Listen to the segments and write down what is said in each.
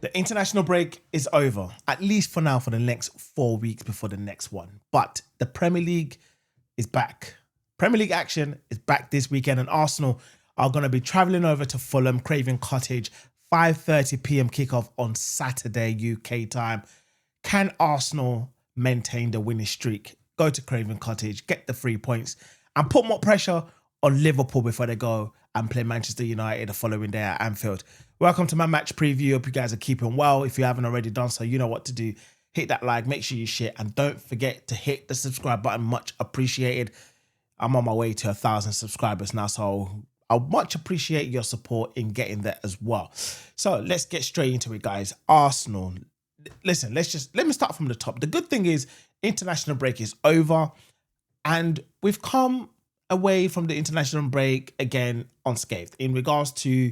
The international break is over, at least for now, for the next 4 weeks before the next one. But the Premier League is back. Premier League action is back this weekend, and Arsenal are going to be travelling over to Fulham, Craven Cottage, 5:30 p.m. kickoff on Saturday UK time. Can Arsenal maintain the winning streak? Go to Craven Cottage, get the 3 points, and put more pressure on Liverpool before they go and play Manchester United the following day at Anfield. Welcome to my match preview. Hope you guys are keeping well. If you haven't already done so, you know what to do. Hit that like, make sure you share, and don't forget to hit the subscribe button. Much appreciated. I'm on my way to 1,000 subscribers now, so I much appreciate your support in getting there as well. So let's get straight into it, guys. Arsenal. Listen, let me start from the top. The good thing is international break is over, and we've come away from the international break again unscathed in regards to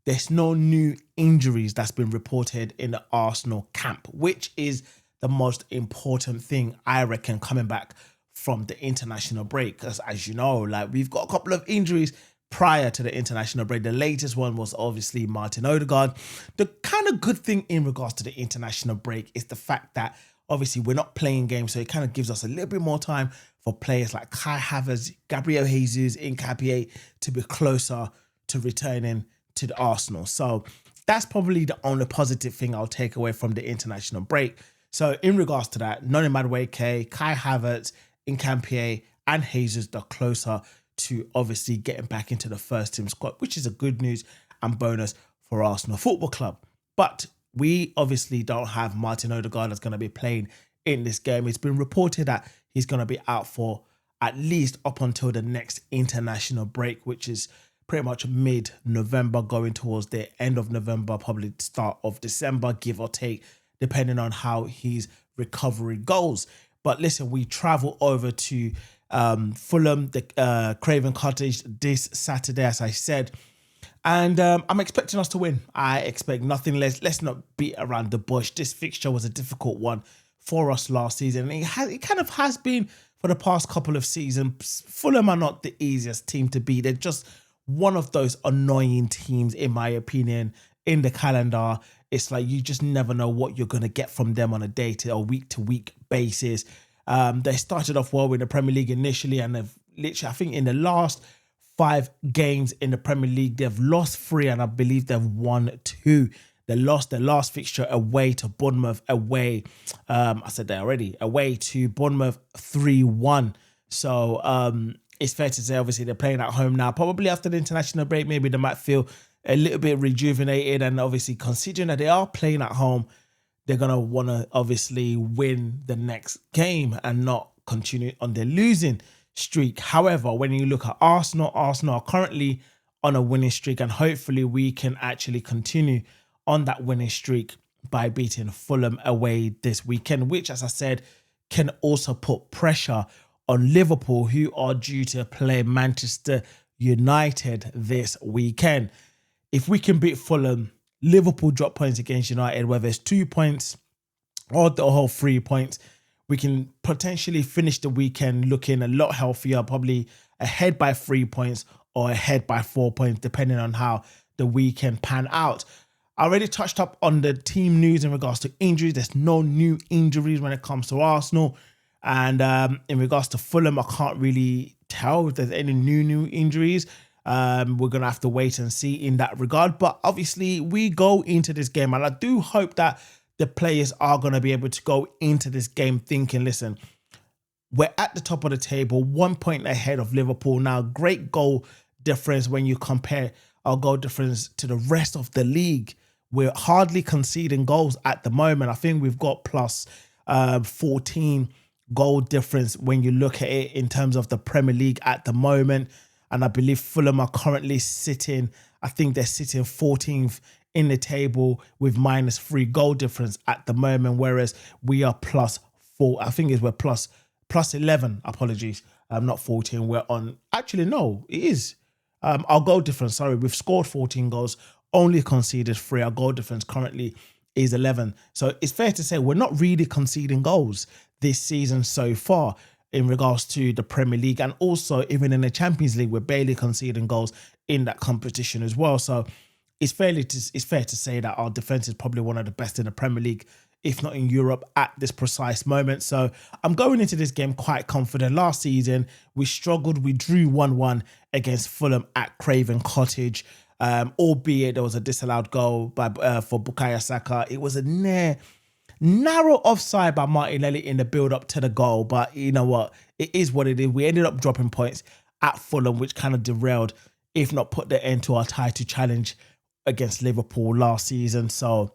there's no new injuries that's been reported in the Arsenal camp, which is the most important thing, I reckon, coming back from the international break. Because as you know, like, we've got a couple of injuries prior to the international break. The latest one was obviously Martin Odegaard. The kind of good thing in regards to the international break is the fact that obviously we're not playing games, so it kind of gives us a little bit more time for players like Kai Havertz, Gabriel Jesus, Nketiah to be closer to returning to the Arsenal. So that's probably the only positive thing I'll take away from the international break. So in regards to that, Noni Madueke, Kai Havertz, Nketiah, and Jesus are closer to obviously getting back into the first team squad, which is a good news and bonus for Arsenal Football Club. But we obviously don't have Martin Odegaard that's going to be playing in this game. It's been reported that he's going to be out for at least up until the next international break, which is pretty much mid-November, going towards the end of November, probably start of December, give or take, depending on how his recovery goes. But listen, we travel over to Fulham, the Craven Cottage, this Saturday, as I said. And I'm expecting us to win. I expect nothing less. Let's not beat around the bush. This fixture was a difficult one for us last season. It kind of has been for the past couple of seasons. Fulham are not the easiest team to beat. They're just one of those annoying teams, in my opinion, in the calendar. It's like you just never know what you're going to get from them on a day-to-day or week-to-week basis. They started off well in the Premier League initially, and they've literally, I think in the last 5 games in the Premier League, they've lost 3, and I believe they've won 2. They lost their last fixture away to Bournemouth, away to Bournemouth 3-1. So it's fair to say, obviously, they're playing at home now. Probably after the international break, maybe they might feel a little bit rejuvenated, and obviously considering that they are playing at home, they're going to want to obviously win the next game and not continue on their losing streak. However, when you look at Arsenal are currently on a winning streak, and hopefully we can actually continue on that winning streak by beating Fulham away this weekend, which, as I said, can also put pressure on Liverpool, who are due to play Manchester United this weekend. If we can beat Fulham, Liverpool drop points against United, whether it's 2 points or the whole 3 points, we can potentially finish the weekend looking a lot healthier, probably ahead by 3 points or ahead by 4 points, depending on how the weekend pan out. I already touched up on the team news in regards to injuries. There's no new injuries when it comes to Arsenal. And in regards to Fulham, I can't really tell if there's any new injuries. We're going to have to wait and see in that regard. But obviously, we go into this game, and I do hope that the players are going to be able to go into this game thinking, listen, we're at the top of the table, 1 point ahead of Liverpool now. Great goal difference when you compare our goal difference to the rest of the league. We're hardly conceding goals at the moment. I think we've got plus 14 goal difference when you look at it in terms of the Premier League at the moment. And I believe Fulham are currently sitting 14th in the table with -3 goal difference at the moment, whereas we are +4. I think we're plus 11. Apologies. Not 14. We're on. Actually, no, it is. Our goal difference. Sorry, we've scored 14 goals, only conceded 3. Our goal difference currently is 11. So it's fair to say we're not really conceding goals this season so far in regards to the Premier League, and also even in the Champions League, we're barely conceding goals in that competition as well. So it's fair to say that our defense is probably one of the best in the Premier League, if not in Europe, at this precise moment. So I'm going into this game quite confident. Last season, we struggled. We drew 1-1 against Fulham at Craven Cottage, albeit there was a disallowed goal for Bukayo Saka. It was a narrow offside by Martinelli in the build-up to the goal. But you know what? It is what it is. We ended up dropping points at Fulham, which kind of derailed, if not put the end to our title challenge against Liverpool last season. So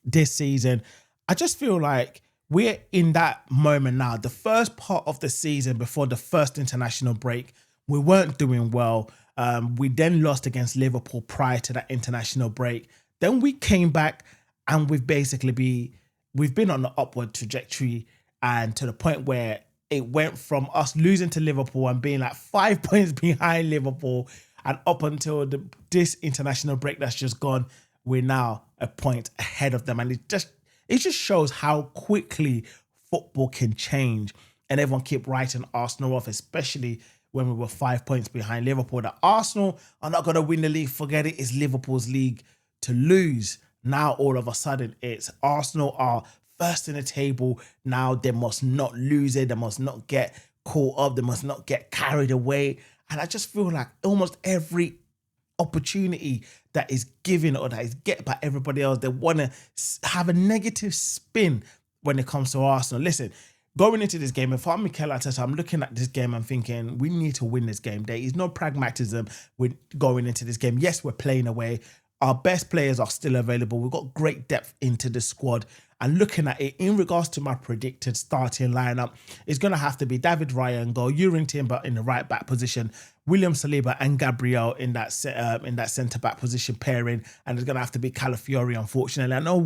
this season, I just feel like we're in that moment now. The first part of the season before the first international break, we weren't doing well. We then lost against Liverpool prior to that international break. Then we came back and we've been on the upward trajectory, and to the point where it went from us losing to Liverpool and being like 5 points behind Liverpool, and up until this international break that's just gone, we're now a point ahead of them. And it just shows how quickly football can change. And everyone keep writing Arsenal off, especially when we were 5 points behind Liverpool. That Arsenal are not going to win the league. Forget it. It's Liverpool's league to lose. Now, all of a sudden, it's Arsenal are first in the table. Now they must not lose it. They must not get caught up. They must not get carried away. And I just feel like almost every opportunity that is given or that is get by everybody else, they want to have a negative spin when it comes to Arsenal. Listen, going into this game, if I'm Mikel Arteta, I'm looking at this game and thinking, we need to win this game. There is no pragmatism with going into this game. Yes, we're playing away. Our best players are still available. We've got great depth into the squad. And looking at it, in regards to my predicted starting lineup, it's going to have to be David Raya in goal, Jurgen Timber in the right back position, William Saliba and Gabriel in that centre back position pairing, and it's going to have to be Calafiori. Unfortunately, I know.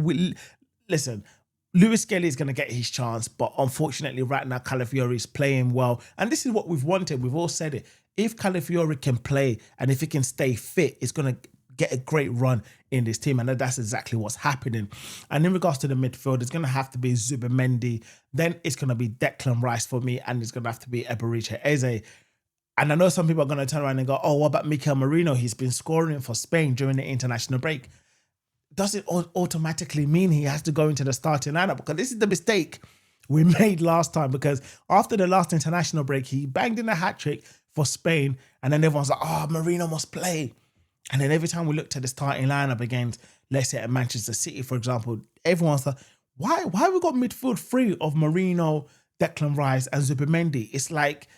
Listen, Lewis Skelly is going to get his chance, but unfortunately, right now Calafiori is playing well, and this is what we've wanted. We've all said it. If Calafiori can play and if he can stay fit, it's going to get a great run in this team, and that's exactly what's happening. And in regards to the midfield, it's going to have to be Zubimendi, then it's going to be Declan Rice for me, and it's going to have to be Eberechi Eze. And I know some people are going to turn around and go, oh, what about Mikel Merino? He's been scoring for Spain during the international break. Does it automatically mean he has to go into the starting lineup? Because this is the mistake we made last time, because after the last international break, he banged in a hat-trick for Spain, and then everyone's like, oh, Merino must play. And then every time we looked at the starting lineup against, let's say at Manchester City, for example, everyone's like, why have we got midfield three of Merino, Declan Rice and Zubimendi? It's like,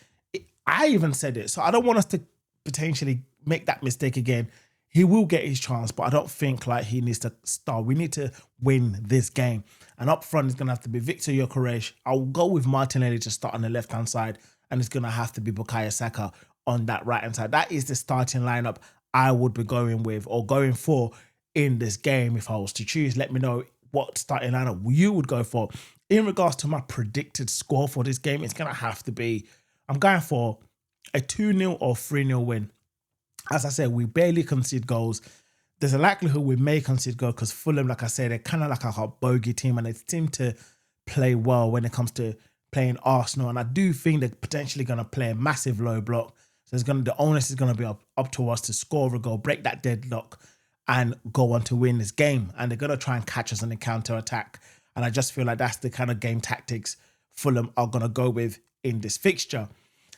I even said it. So I don't want us to potentially make that mistake again. He will get his chance, but I don't think like he needs to start. We need to win this game. And up front, it's going to have to be Victor Gyökeres. I'll go with Martinelli to start on the left-hand side, and it's going to have to be Bukayo Saka on that right-hand side. That is the starting lineup I would be going with or going for in this game if I was to choose. Let me know what starting lineup you would go for. In regards to my predicted score for this game, it's going to have to be, I'm going for a 2-0 or 3-0 win. As I said, we barely concede goals. There's a likelihood we may concede goals because Fulham, like I said, they're kind of like a bogey team, and they seem to play well when it comes to playing Arsenal. And I do think they're potentially going to play a massive low block. So the onus is going to be up to us to score a goal, break that deadlock, and go on to win this game. And they're going to try and catch us on the counter-attack. And I just feel like that's the kind of game tactics Fulham are going to go with in this fixture.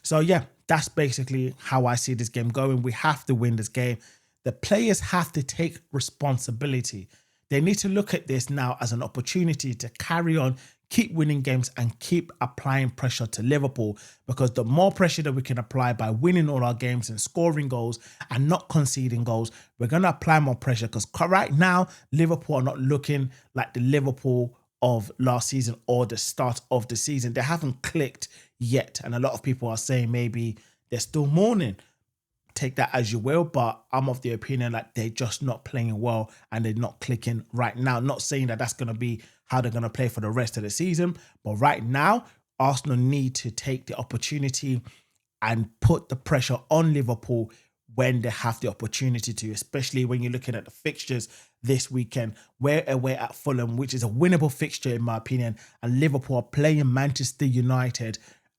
So yeah, that's basically how I see this game going. We have to win this game. The players have to take responsibility. They need to look at this now as an opportunity to carry on, keep winning games and keep applying pressure to Liverpool, because the more pressure that we can apply by winning all our games and scoring goals and not conceding goals, we're going to apply more pressure, because right now, Liverpool are not looking like the Liverpool of last season or the start of the season. They haven't clicked yet. And a lot of people are saying maybe they're still mourning. Take that as you will, but I'm of the opinion that they're just not playing well and they're not clicking right now. Not saying that that's going to be how they're going to play for the rest of the season, but right now, Arsenal need to take the opportunity and put the pressure on Liverpool when they have the opportunity to, especially when you're looking at the fixtures this weekend. We're away at Fulham, which is a winnable fixture in my opinion, and Liverpool are playing Manchester United,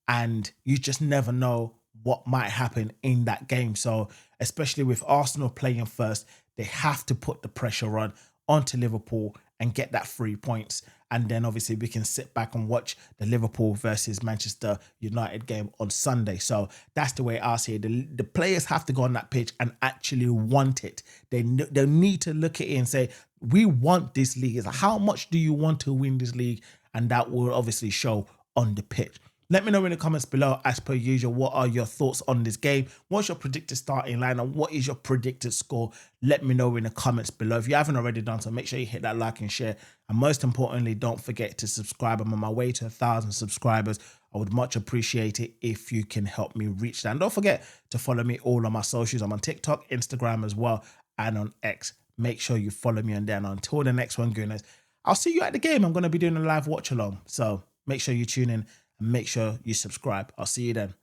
and you just never know what might happen in that game. So especially with Arsenal playing first, They have to put the pressure onto Liverpool and get that 3 points. And then obviously we can sit back and watch the Liverpool versus Manchester United game on Sunday. So that's the way I see it. The players have to go on that pitch and actually want it. They need to look at it and say, we want this league. It's like, how much do you want to win this league? And that will obviously show on the pitch. Let me know in the comments below, as per usual, what are your thoughts on this game? What's your predicted starting line and what is your predicted score? Let me know in the comments below. If you haven't already done so, make sure you hit that like and share. And most importantly, don't forget to subscribe. I'm on my way to 1,000 subscribers. I would much appreciate it if you can help me reach that. And don't forget to follow me all on my socials. I'm on TikTok, Instagram as well, and on X. Make sure you follow me on there. And until the next one, Gooners, I'll see you at the game. I'm going to be doing a live watch along. So make sure you tune in. Make sure you subscribe. I'll see you then.